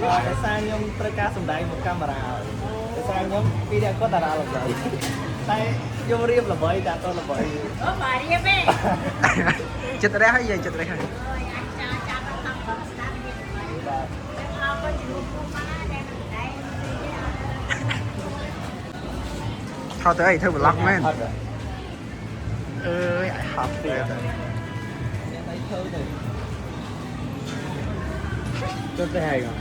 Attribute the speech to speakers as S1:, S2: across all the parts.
S1: Tại sao nhóm tất cả sùng đại một camera tại sao nhóm video có ta ra là vậy tại vô riêng là vậy ta tôi là vậy
S2: Ủa bà đi em ấy.
S3: Chết đấy hay gì chết đấy hay. Thôi tới đây thưa một lắc men. Ơi ai học rồi.
S1: Rất là hay rồi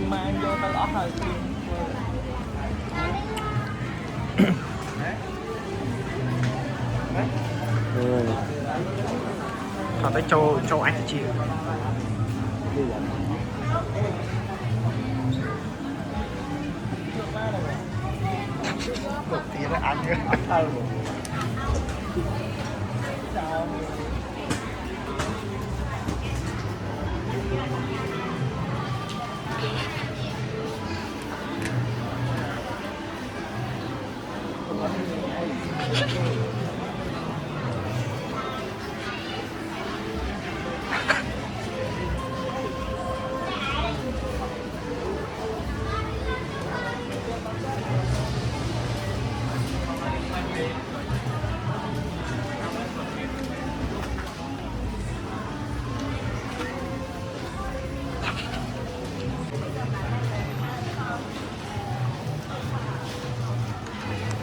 S1: mang vô tao lót hơi
S3: Thôi tới châu anh chị. Thì nó ăn nữa.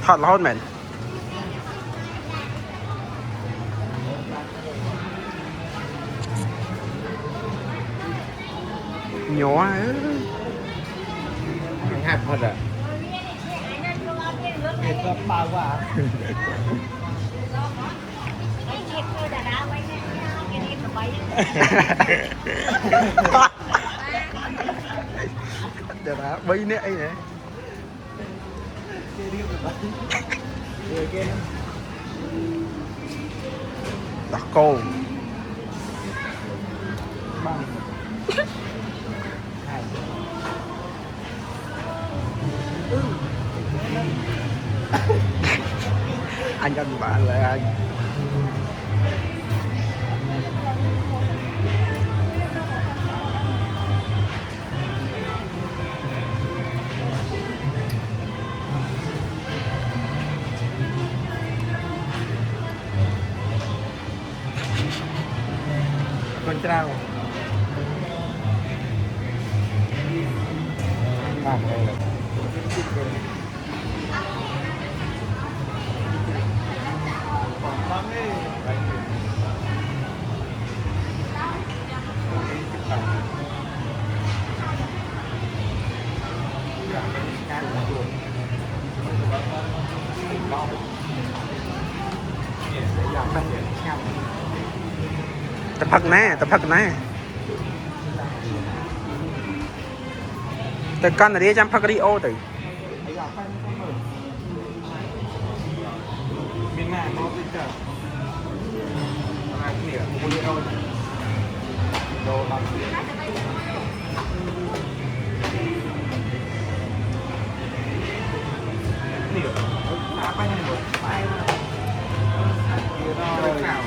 S3: Thật là hot man. Nhỏ
S1: hạt thật à Việt có bao quá
S3: Để đó bấy nãy nè. Đặt cô anh ăn bạn lại anh
S1: con trao làm đây là
S3: tập phật nè từ con là đi chăm phật đi ô từ
S1: miền Nam nó bây giờ là cái gì mua đâu đồ làm nhiều đã bay này rồi bay rồi nào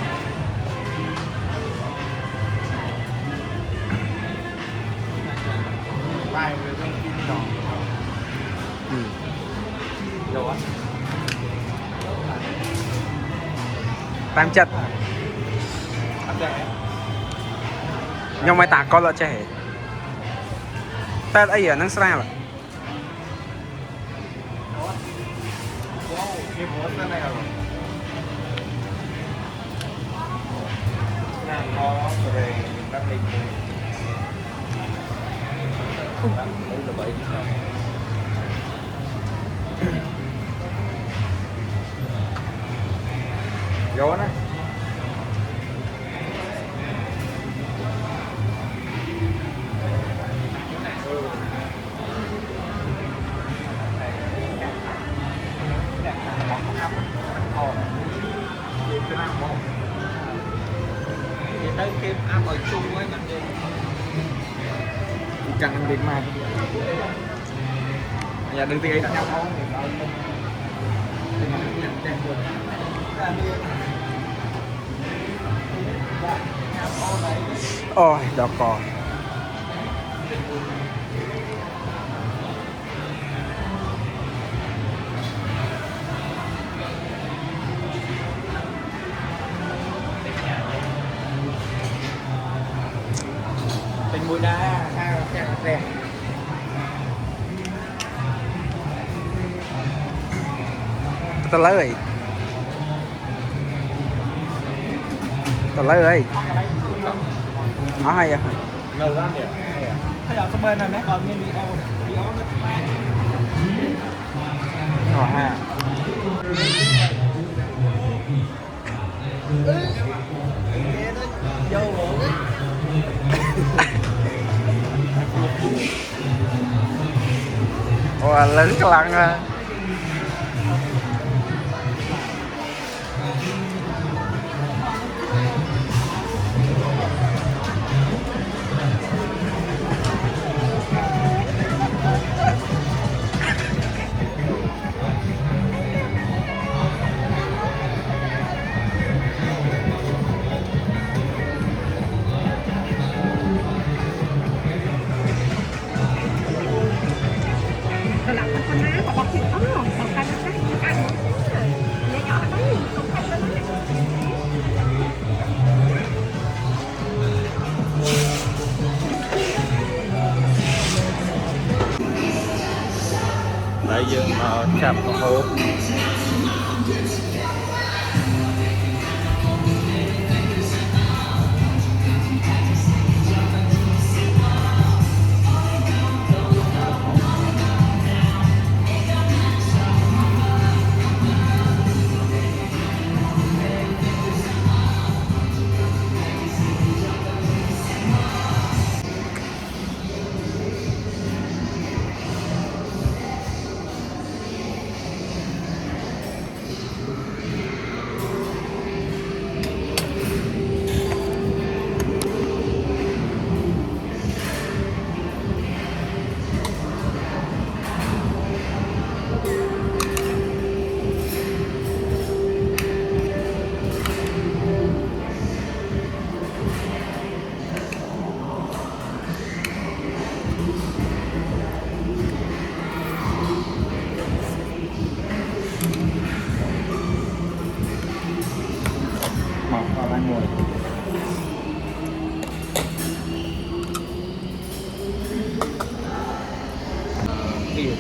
S1: bay với con kim đỏ đồ
S3: tam chật nhưng mà ta có lỡ trẻ ta ấy ở năng sao
S1: cái món cái này là nó về các hình đấy là vậy gió này tới kiếm ăn ở chung với mình đi chẳng ăn việc mà nhà đừng tiền đã nhau không
S3: ôi đó có
S1: mùi đá càng đẹp
S3: ta lấy ơi nó hay à
S1: ngầu lắm nhỉ hay là bên này mấy con mini ô
S3: rồi ha
S1: dâu bộ
S3: ồ lớn cái lăng à
S1: đấy dương mà chạm con hố mọc vào ban mùi điều